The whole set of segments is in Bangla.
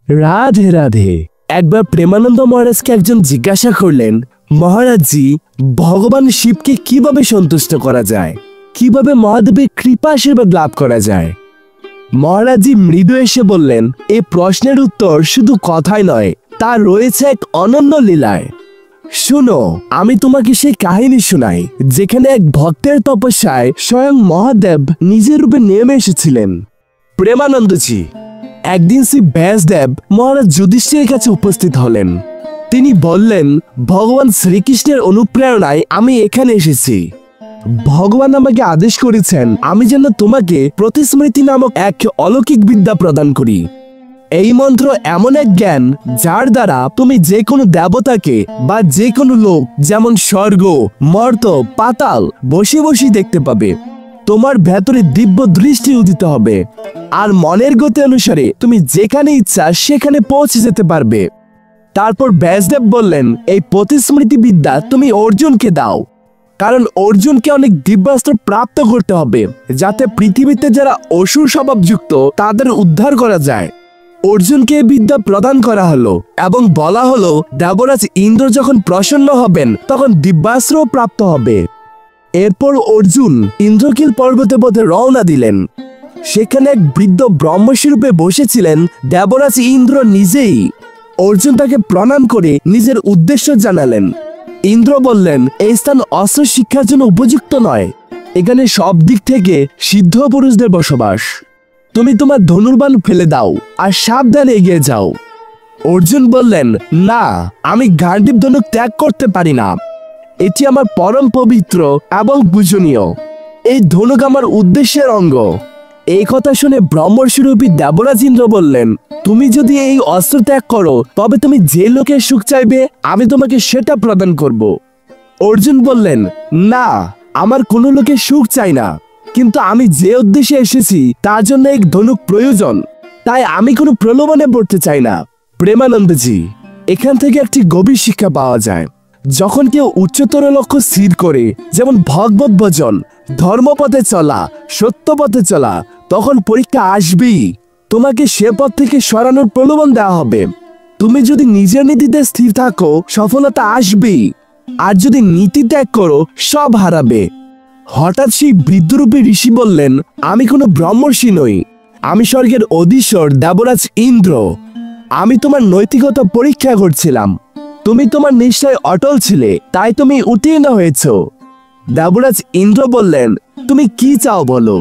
রাধে রাধে। একবার প্রেমানন্দ মহারাজকে একজন জিজ্ঞাসা করলেন, মহারাজজি, ভগবান শিবকে কিভাবে সন্তুষ্ট করা যায়, কিভাবে মহাদেবের কৃপা আশীর্বাদ লাভ করা যায়? মহারাজজি মৃদু এসে বললেন, এই প্রশ্নের উত্তর শুধু কথায় নয়, তা রয়েছে এক অনন্য লীলায়। শুনো, আমি তোমাকে সেই কাহিনী শোনাই যেখানে এক ভক্তের তপস্যায় স্বয়ং মহাদেব নিজের রূপে নেমে এসেছিলেন। প্রেমানন্দজি, একদিন শ্রী ব্যাসদেব মহারাজ যুধিষ্ঠিরের কাছে উপস্থিত হলেন। তিনি বললেন, ভগবান শ্রীকৃষ্ণের অনুপ্রেরণায় আমি এখানে এসেছি। ভগবান আমাকে আদেশ করেছেন আমি যেন তোমাকে প্রতিস্মৃতি নামক এক অলৌকিক বিদ্যা প্রদান করি। এই মন্ত্র এমন এক জ্ঞান যার দ্বারা তুমি যে কোনো দেবতাকে বা যে কোনো লোক, যেমন স্বর্গ, মর্ত, পাতাল, বসে বসে দেখতে পাবে। তোমার ভেতরে দিব্য দৃষ্টি উদিত হবে, আর মনের গতি অনুসারে তুমি যেখানে ইচ্ছা সেখানে পৌঁছে যেতে পারবে। তারপর ব্যাসদেব বললেন, এই প্রতিস্মৃতি বিদ্যা তুমি অর্জুনকে দাও, কারণ অর্জুনকে অনেক দিব্যাস্ত্র প্রাপ্ত করতে হবে যাতে পৃথিবীতে যারা অসুর স্বভাবযুক্ত তাদের উদ্ধার করা যায়। অর্জুনকে এই বিদ্যা প্রদান করা হলো এবং বলা হলো, দেবরাজ ইন্দ্র যখন প্রসন্ন হবেন তখন দিব্যাস্ত্র প্রাপ্ত হবে। এরপর অর্জুন ইন্দ্রকিল পর্বতে পথে রওনা দিলেন। সেখানে এক বৃদ্ধ ব্রহ্মস্বরূপে বসেছিলেন দেবরাজ ইন্দ্র নিজেই। অর্জুন তাকে প্রণাম করে নিজের উদ্দেশ্য জানালেন। ইন্দ্র বললেন, এই স্থান অস্ত্র শিক্ষার জন্য উপযুক্ত নয়, এখানে সব দিক থেকে সিদ্ধ পুরুষদের বসবাস। তুমি তোমার ধনুর্বাণ ফেলে দাও আর সাবধানে এগিয়ে যাও। অর্জুন বললেন, না, আমি গান্ডীব ধনুক ত্যাগ করতে পারি না, এটি আমার পরম পবিত্র এবং পূজনীয়। এই ধনুক আমার উদ্দেশ্যের অঙ্গ। এই কথা শুনে ব্রহ্মস্বরূপী দেবরাজ ইন্দ্র বললেন, তুমি যদি এই অস্ত্র ত্যাগ করো তবে তুমি যে লোকের সুখ চাইবে আমি তোমাকে সেটা প্রদান করব। অর্জুন বললেন, না, আমার কোনো লোকের সুখ চাই না, কিন্তু আমি যে উদ্দেশ্যে এসেছি তার জন্য এক ধনুক প্রয়োজন, তাই আমি কোনো প্রলোভনে পড়তে চাই না। প্রেমানন্দজি, এখান থেকে একটি গভীর শিক্ষা পাওয়া যায়। যখন কেউ উচ্চতর লক্ষ্য স্থির করে, যেমন ভগবত ভজন, ধর্মপথে চলা, সত্য পথে চলা, তখন পরীক্ষা আসবেই। তোমাকে সে পথ থেকে সরানোর প্রলোভন দেওয়া হবে। তুমি যদি নিজের নীতিতে স্থির থাকো সফলতা আসবেই, আর যদি নীতি ত্যাগ করো সব হারাবে। হঠাৎ সেই বৃদ্ধরূপী ঋষি বললেন, আমি কোনো ব্রহ্মর্ষি নই, আমি স্বর্গের অধীশ্বর দেবরাজ ইন্দ্র। আমি তোমার নৈতিকতা পরীক্ষা করছিলাম। তুমি তোমার নিশ্চয় অটল ছিলে, তাই তুমি উত্তীর্ণ হয়েছ। দেবরাজ ইন্দ্র বললেন, তুমি কি চাও বলো।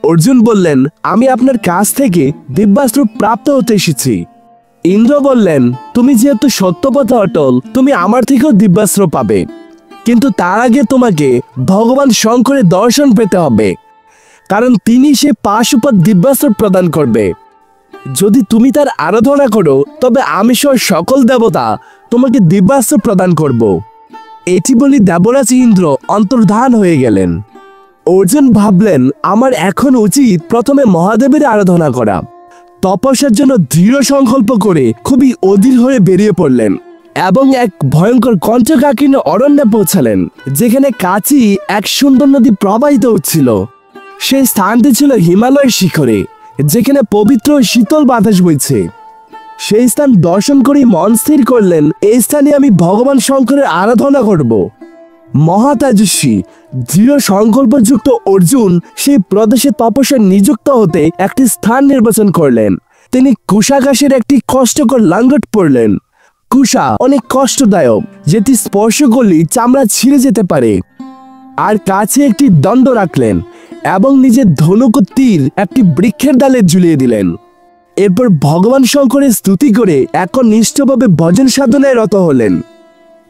অর্জুন বললেন, আমি আপনার কাছ থেকে দিব্যাস্ত্র প্রাপ্ত হতে এসেছি। ইন্দ্র বললেন, তুমি যেহেতু সত্যপথে অটল, তুমি আমার থেকেও দিব্যাস্ত্র পাবে, কিন্তু তার আগে তোমাকে ভগবান শঙ্করের দর্শন পেতে হবে, কারণ তিনি সে পাশুপত দিব্যাস্ত্র প্রদান করবে। যদি তুমি তার আরাধনা করো তবে আমি সহ সকল দেবতা তোমাকে দিব্যাস্ত্র প্রদান করব। এটি বলি দেবরাজ ইন্দ্র অন্তর্ধান হয়ে গেলেন। অর্জুন ভাবলেন, আমার এখন উচিত প্রথমে মহাদেবের আরাধনা করা। তপস্যার জন্য দৃঢ় সংকল্প করে খুবই অধীর হয়ে বেরিয়ে পড়লেন এবং এক ভয়ঙ্কর কঞ্চকাকীর্ণ অরণ্যে পৌঁছালেন, যেখানে কাছি এক সুন্দর নদী প্রবাহিত হচ্ছিল। সেই স্থানটি ছিল হিমালয়ের শিখরে, যেখানে পবিত্র শীতল বাতাস বইছে। সেই স্থান দর্শন করে মন স্থির করলেন, এই স্থানে আমি ভগবান শঙ্করের আরাধনা করব। মহাতেজস্বী দৃঢ় সংকল্পযুক্ত অর্জুন সেই প্রদেশে তপস্যায় নিযুক্ত হতে একটি স্থান নির্বাচন করলেন। তিনি কুশাঘাসের একটি কষ্টকর লাঙ্গট পরলেন। কুশা অনেক কষ্টদায়ক, যেটি স্পর্শ করলেই চামড়া ছিঁড়ে যেতে পারে। আর কাছে একটি দণ্ড রাখলেন এবং নিজের ধনুক ও তীর একটি বৃক্ষের ডালে ঝুলিয়ে দিলেন। এরপর ভগবান শঙ্করের স্তুতি করে একনিষ্ঠভাবে ভজন সাধনায় রত হলেন।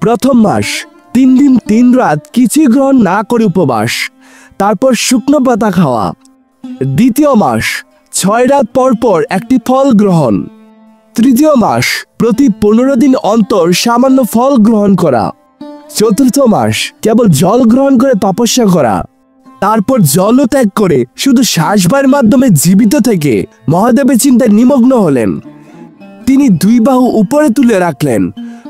প্রথম মাস 3 দিন 3 রাত কিছুই গ্রহণ না করে উপবাস, তারপর শুকনো পাতা খাওয়া। দ্বিতীয় মাস 6 রাত পর পর একটি ফল গ্রহণ। তৃতীয় মাস প্রতি 15 দিন অন্তর সামান্য ফল গ্রহণ করা। চতুর্থ মাস কেবল জল গ্রহণ করে তপস্যা করা। তারপর জল ত্যাগ করে শুধু শ্বাসবায়ুর মাধ্যমে জীবিত থেকে মহাদেবের চিন্তায় নিমগ্ন হলেন। তিনি 2 বাহু উপরে তুলে রাখলেন,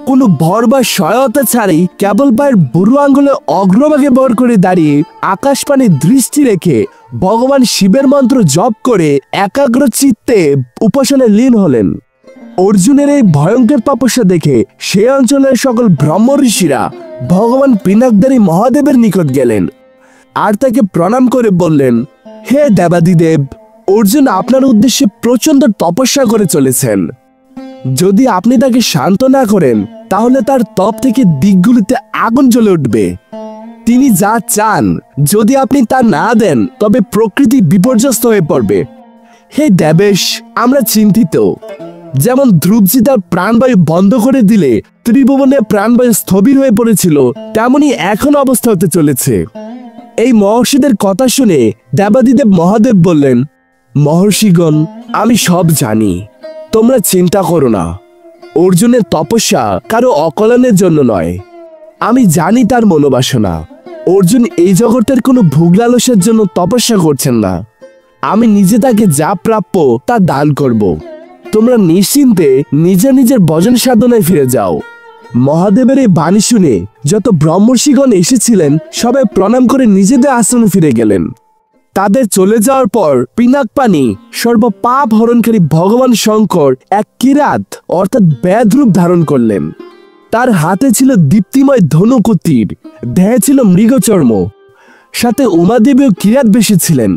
কোনো ভর বা সহায়তা ছাড়াই কেবল পায়ের বুড়ো আঙ্গুলে অগ্রভাগে ভর করে দাঁড়িয়ে আকাশপানে দৃষ্টি রেখে ভগবান শিবের মন্ত্র জপ করে একাগ্র চিত্তে উপাসনায় লীন হলেন। অর্জুনের এই ভয়ঙ্কর তপস্যা দেখে সে অঞ্চলের সকল ব্রহ্ম ঋষিরা ভগবান পিনাকধারী মহাদেবের নিকট গেলেন আর তাকে প্রণাম করে বললেন, হে দেবাদিদেব, অর্জুন আপনার উদ্দেশ্যে প্রচন্ড তপস্যা করে চলেছেন। যদি আপনি তাকে শান্ত না করেন তাহলে তার তপ থেকে দিকগুলিতে আগুন জ্বলে উঠবে। তিনি যা চান যদি আপনি তা না দেন তবে প্রকৃতি বিপর্যস্ত হয়ে পড়বে। হে দেবেশ, আমরা চিন্তিত। যেমন ধ্রুবজি তার প্রাণবায়ু বন্ধ করে দিলে ত্রিভুবনে প্রাণবায়ু স্থবির হয়ে পড়েছিল, তেমনি এখন অবস্থা হতে চলেছে। এই মহর্ষিদের কথা শুনে দেবাদিদেব মহাদেব বললেন, মহর্ষিগণ, আমি সব জানি, তোমরা চিন্তা করো না। অর্জুনের তপস্যা কারো অকল্যাণের জন্য নয়। আমি জানি তার মনোবাসনা। অর্জুন এই জগতের কোনো ভোগলালসের জন্য তপস্যা করছেন না। আমি নিজে তাকে যা প্রাপ্য তা দান করব। তোমরা নিশ্চিন্তে নিজের নিজের ভজন সাধনায় ফিরে যাও। মহাদেবের এই বাণী শুনে যত ব্রহ্মর্ষিগণ এসেছিলেন সবাই প্রণাম করে নিজেদের আশ্রমে ফিরে গেলেন। তাদের চলে যাওয়ার পর পিনাকপানি সর্বপাপ হরণকারী ভগবান শঙ্কর এক কিরাত অর্থাৎ ব্যাধ রূপ ধারণ করলেন। তার হাতে ছিল দীপ্তিময় ধনুক ও তীর, দেহে ছিল মৃগচর্ম, সাথে উমাদেবীও কিরাত বেশে ছিলেন।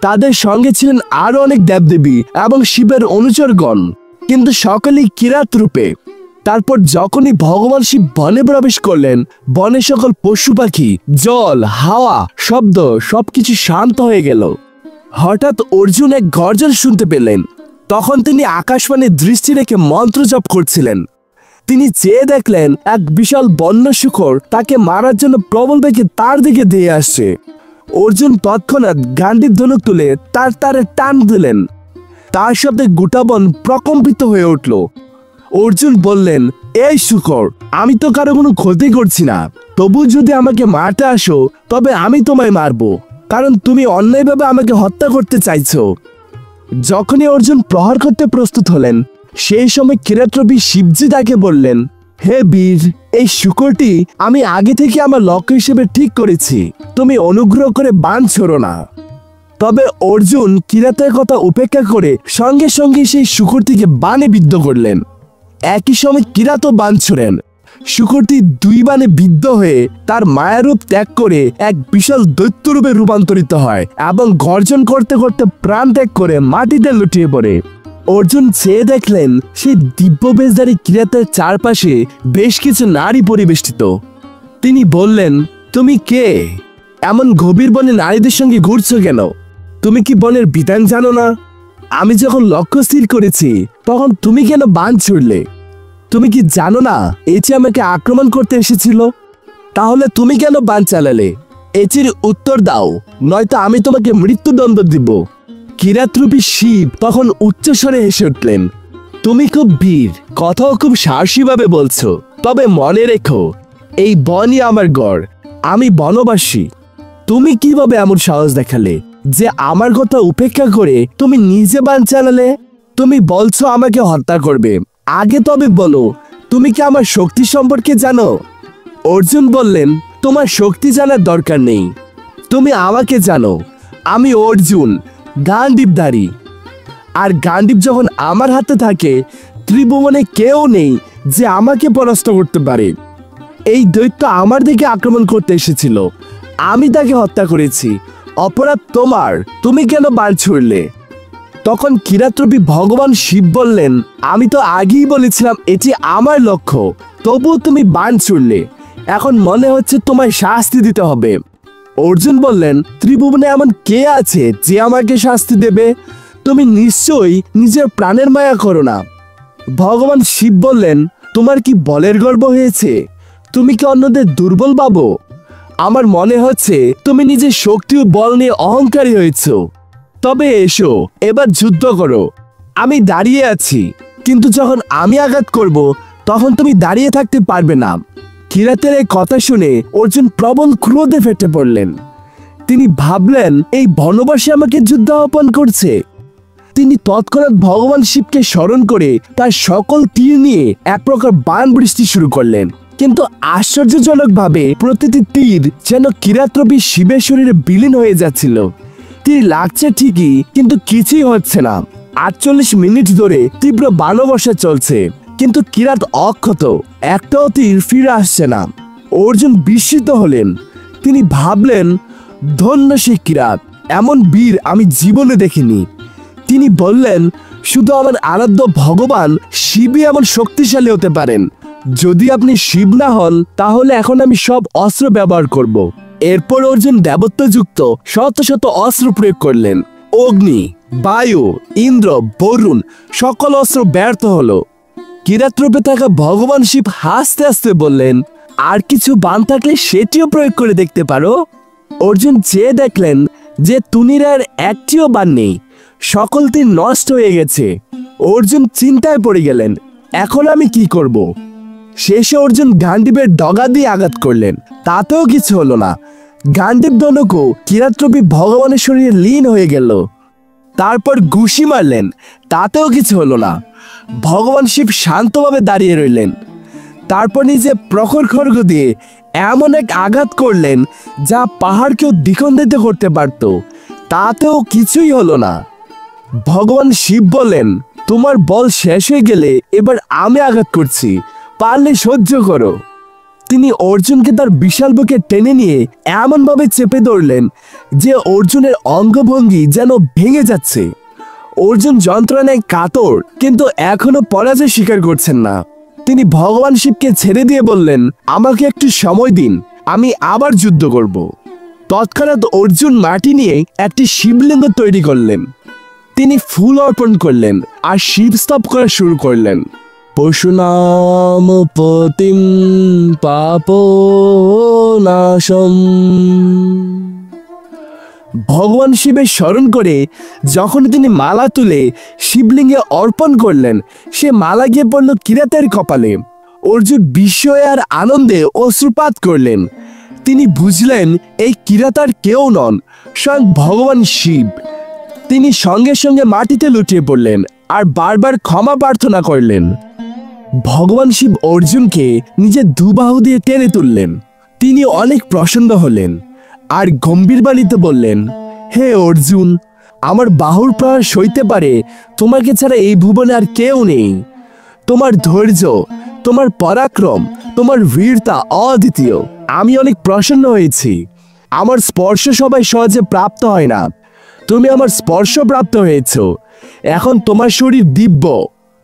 তাদের সঙ্গে ছিলেন আরো অনেক দেবদেবী এবং শিবের অনুচরগণ, কিন্তু সকলেই কিরাত রূপে। তারপর যখনই ভগবান শিব বনে প্রবেশ করলেন, বনে সকল পশু পাখি, জল, হাওয়া, শব্দ সবকিছু শান্ত হয়ে গেল। হঠাৎ অর্জুন এক গর্জন শুনতে পেলেন। তখন তিনি আকাশবাণী দৃষ্টি রেখে মন্ত্র জপ করছিলেন। তিনি চেয়ে দেখলেন এক বিশাল বন্য শূকর তাকে মারার জন্য প্রবল বেগে তার দিকে দিয়ে আসছে। অর্জুন তৎক্ষণাৎ গান্ডীব ধনুক তুলে তার তারে টান দিলেন। তার শব্দে গোটা বন প্রকম্পিত হয়ে উঠল। অর্জুন বললেন, এই শূকর, আমি তো কারো কোনো ক্ষতি করছি না, তবু যদি আমাকে মারতে আসো তবে আমি তোমায় মারব, কারণ তুমি অন্যায়ভাবে আমাকে হত্যা করতে চাইছো। যখনই অর্জুন প্রহার করতে প্রস্তুত হলেন সেই সময় কিরাতরূপী শিবজি তাকে বললেন, হে বীর, এই শূকরটি আমি আগে থেকে আমার লক্ষ্য হিসেবে ঠিক করেছি, তুমি অনুগ্রহ করে বাণ ছোড়ো না। তবে অর্জুন কিরাতের কথা উপেক্ষা করে সঙ্গে সঙ্গে সেই শূকরটিকে বাণে বিদ্ধ করলেন। একই সময় কিরাতও বাণ ছোড়েন। শূকরটি দুই বাণে বিদ্ধ হয়ে তার মায়ারূপ ত্যাগ করে এক বিশাল দৈত্যরূপে রূপান্তরিত হয় এবং গর্জন করতে করতে প্রাণ ত্যাগ করে মাটিতে লুটিয়ে পড়ে। অর্জুন চেয়ে দেখলেন সেই দিব্য বেশধারী কিরাতের চারপাশে বেশ কিছু নারী পরিবেষ্টিত। তিনি বললেন, তুমি কে? এমন গভীর বনে নারীদের সঙ্গে ঘুরছো কেন? তুমি কি বনের বিধান জানো না? আমি যখন লক্ষ্য স্থির করেছি তখন তুমি কেন বাণ ছুড়লে? তুমি কি জানো না এটি আমাকে আক্রমণ করতে এসেছিল? তাহলে তুমি কেন বাণ চালালে? এটির উত্তর দাও, নয়তো আমি তোমাকে মৃত্যুদণ্ড দিব। কিরাতরূপী শিব তখন উচ্চস্বরে হেসে উঠলেন, তুমি খুব বীর, কথাও খুব সাহসীভাবে বলছো, তবে মনে রেখো এই বনই আমার গড়, আমি বনবাসী। তুমি কিভাবে এমন সাহস দেখালে যে আমার কথা উপেক্ষা করে তুমি নিজে বাণ চালালে? তুমি বলছো আমাকে হত্যা করবে, আগে তবে বলো তুমি কি আমার শক্তি সম্পর্কে জানো? অর্জুন বললেন, তোমার শক্তি জানার দরকার নেই, তুমি আমাকে জানো। আমি অর্জুন, গান্ডীবধারী। আর গান্ডীব যখন আমার হাতে থাকে ত্রিভুবনে কেউ নেই যে আমাকে পরাস্ত করতে পারে। এই দৈত্য আমার দিকে আক্রমণ করতে এসেছিল, আমি তাকে হত্যা করেছি, অপরাধ তোমার, তুমি কেন বাণ ছুড়লে? তখন কিরাতরূপী ভগবান শিব বললেন, আমি তো আগেই বলেছিলাম এটি আমার লক্ষ্য, তবুও তুমি বাণ ছুড়লে, এখন মনে হচ্ছে তোমায় শাস্তি দিতে হবে। অর্জুন বললেন, ত্রিভুবনে এমন কে আছে যে আমাকে শাস্তি দেবে? তুমি নিশ্চয়ই নিজের প্রাণের মায়া করো না। ভগবান শিব বললেন, তোমার কি বলের গর্ব হয়েছে? তুমি কি অন্যদের দুর্বল ভাবো? আমার মনে হচ্ছে তুমি নিজের শক্তি ও বল নিয়ে অহংকারী হয়েছ। তবে এসো, এবার যুদ্ধ করো। আমি দাঁড়িয়ে আছি, কিন্তু যখন আমি আঘাত করব তখন তুমি দাঁড়িয়ে থাকতে পারবে না। কিরাতের এই কথা শুনে অর্জুন প্রবল ক্রোধে ফেটে পড়লেন। তিনি ভাবলেন, এই বনবাসী আমাকে যুদ্ধ আহ্বান করছে। তিনি তৎক্ষণাৎ ভগবান শিবকে স্মরণ করে তার সকল তীর নিয়ে এক প্রকার বাণ বৃষ্টি শুরু করলেন। কিন্তু আশ্চর্যজনকভাবে প্রতিটি তীর যেন কিরাতরূপী শিবের শরীরে বিলীন হয়ে যাচ্ছিল। তীর লাগছে ঠিকই, কিন্তু কিছুই হচ্ছে না। 48 মিনিট ধরে তীব্র বানবর্ষা চলছে, কিন্তু কিরাত অক্ষত, একটাও তীর ফিরে আসছে না। অর্জুন বিস্মিত হলেন। তিনি ভাবলেন, ধন্য সে কিরাত, এমন বীর আমি জীবনে দেখিনি। তিনি বললেন, শুধু আমার আরাধ্য ভগবান শিবই এমন শক্তিশালী হতে পারেন। যদি আপনি শিব না হন, তাহলে এখন আমি সব অস্ত্র ব্যবহার করব। এরপর অর্জুন দেবত্বযুক্ত শত শত অস্ত্র প্রয়োগ করলেন। অগ্নি, বায়ু, ইন্দ্র, বরুণ সকল অস্ত্র ব্যর্থ হলো। কিরাত রূপে থাকা ভগবান শিব হাসতে হাসতে বললেন, আর কিছু বাণ থাকলে সেটিও প্রয়োগ করে দেখতে পারো। অর্জুন চেয়ে দেখলেন যে তুনিরার একটিও বাণ নেই, সকল তীর নষ্ট হয়ে গেছে। অর্জুন চিন্তায় পড়ে গেলেন, এখন আমি কি করব? শেষে অর্জুন গান্ডীবের ডগা দিয়ে আঘাত করলেন, তাতেও কিছু হলো না। গান্ডীব ধনুকও কিরাতরূপী ভগবানের শরীরে লীন হয়ে গেল। তারপর ঘুষি মারলেন, তাতেও কিছু হলো না। ভগবান শিব শান্তভাবে দাঁড়িয়ে রইলেন। তারপর নিজে প্রখর খড়গ দিয়ে এমন এক আঘাত করলেন যা পাহাড়কেও দ্বিখণ্ডিত করতে পারত, তাতেও কিছুই হলো না। ভগবান শিব বললেন, তোমার বল শেষ হয়ে গেলে এবার আমি আঘাত করছি, পারলে সহ্য করো। তিনি অর্জুনকে তার বিশাল বুকে টেনে নিয়ে এমনভাবে চেপে ধরলেন যে অর্জুনের অঙ্গভঙ্গি যেন ভেঙে যাচ্ছে। অর্জুন যন্ত্রণায় কাতর, কিন্তু এখনো পরাজয় স্বীকার করছেন না। তিনি ভগবান শিবকে ছেড়ে দিয়ে বললেন, আমাকে একটু সময় দিন, আমি আবার যুদ্ধ করব। তৎক্ষণাৎ অর্জুন মাটি নিয়ে একটি শিবলিঙ্গ তৈরি করলেন। তিনি ফুল অর্পণ করলেন আর শিব স্তব করা শুরু করলেন। পশুনাম পতিম পাপনাশম। ভগবান শিবের স্মরণ করে যখন তিনি মালা তুলে শিবলিঙ্গে অর্পণ করলেন, সে মালা গিয়ে পড়ল কিরাতের কপালে। অর্জুন বিস্ময়ে আর আনন্দে অশ্রুপাত করলেন। তিনি বুঝলেন এই কিরাত আর কেউ নন, স্বয়ং ভগবান শিব। তিনি সঙ্গে সঙ্গে মাটিতে লুটিয়ে পড়লেন আর বারবার ক্ষমা প্রার্থনা করলেন। ভগবান শিব অর্জুনকে নিজের দুবাহু দিয়ে টেনে তুললেন। তিনি অনেক প্রসন্ন হলেন আর গম্ভীর বাণীতে বললেন, হে অর্জুন, আমার বাহুর প্রহার সইতে পারে তোমাকে ছাড়া এই ভুবনে আর কেউ নেই। তোমার ধৈর্য, তোমার পরাক্রম, তোমার বীরতা অদ্বিতীয়। আমি অনেক প্রসন্ন হয়েছি। আমার স্পর্শ সবাই সহজে প্রাপ্ত হয় না, তুমি আমার স্পর্শ প্রাপ্ত হয়েছ। এখন তোমার শরীর দিব্য।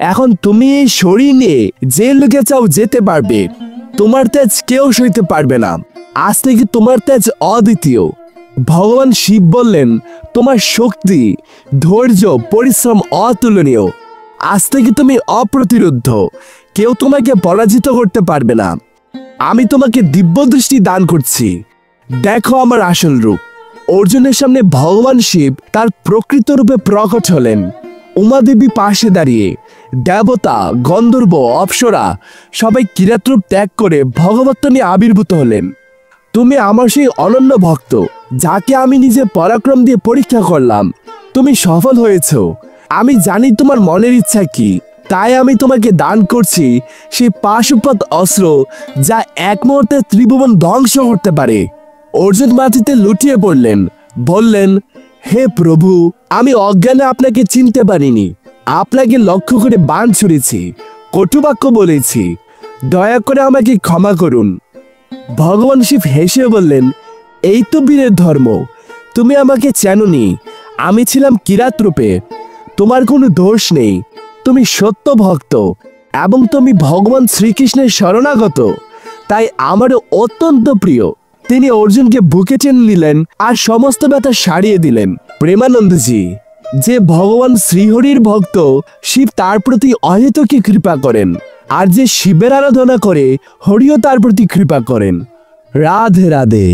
এখন তুমি এই শরীর নিয়ে যে লোকে চাও যেতে পারবে। তোমার তেজ কেউ সইতে পারবে না। আজ থেকে তোমার তেজ অদ্বিতীয়। ভগবান শিব বললেন, তোমার শক্তি, ধৈর্য, পরিশ্রম অতুলনীয়। আজ থেকে তুমি অপ্রতিরোধ্য, কেউ তোমাকে পরাজিত করতে পারবে না। আমি তোমাকে দিব্য দৃষ্টি দান করছি, দেখো আমার আসল রূপ। অর্জুনের সামনে ভগবান শিব তার প্রকৃত রূপে প্রকট হলেন। উমাদেবী পাশে দাঁড়িয়ে, দেবতা, গন্ধর্ব, অপ্সরা সবাই কিরাতরূপ ত্যাগ করে ভগবত্ব নিয়ে আবির্ভূত হলেন। তুমি আমার সেই অনন্য ভক্ত, যাকে আমি নিজে পরাক্রম দিয়ে পরীক্ষা করলাম। তুমি সফল হয়েছ। আমি জানি তোমার মনের ইচ্ছা কি, তাই আমি তোমাকে দান করছি সেই পাশুপত অস্ত্র, যা এক মুহূর্তে ত্রিভুবন ধ্বংস করতে পারে। অর্জুন মাটিতে লুটিয়ে পড়লেন, বললেন, হে প্রভু, আমি অজ্ঞানে আপনাকে চিনতে পারিনি। আপনাকে লক্ষ্য করে বাণ ছুড়েছি, কটুবাক্য বলেছি, দয়া করে আমাকে ক্ষমা করুন। ভগবান শিব হেসে বললেন, এই তো বীরের ধর্ম। তুমি আমাকে চেনোনি, আমি ছিলাম কিরাত রূপে। তোমার কোনো দোষ নেই, তুমি সত্য ভক্ত এবং তুমি ভগবান শ্রীকৃষ্ণের শরণাগত, তাই আমারও অত্যন্ত প্রিয়। তিনি অর্জুনকে বুকে টেনে নিলেন আর সমস্ত ব্যথা সারিয়ে দিলেন। প্রেমানন্দজি, যে ভগবান শ্রীহরির ভক্ত, শিব তার প্রতি অহেতুকী কৃপা করেন, আর যে শিবের আরাধনা করে, হরিও তার প্রতি কৃপা করেন। রাধে রাধে।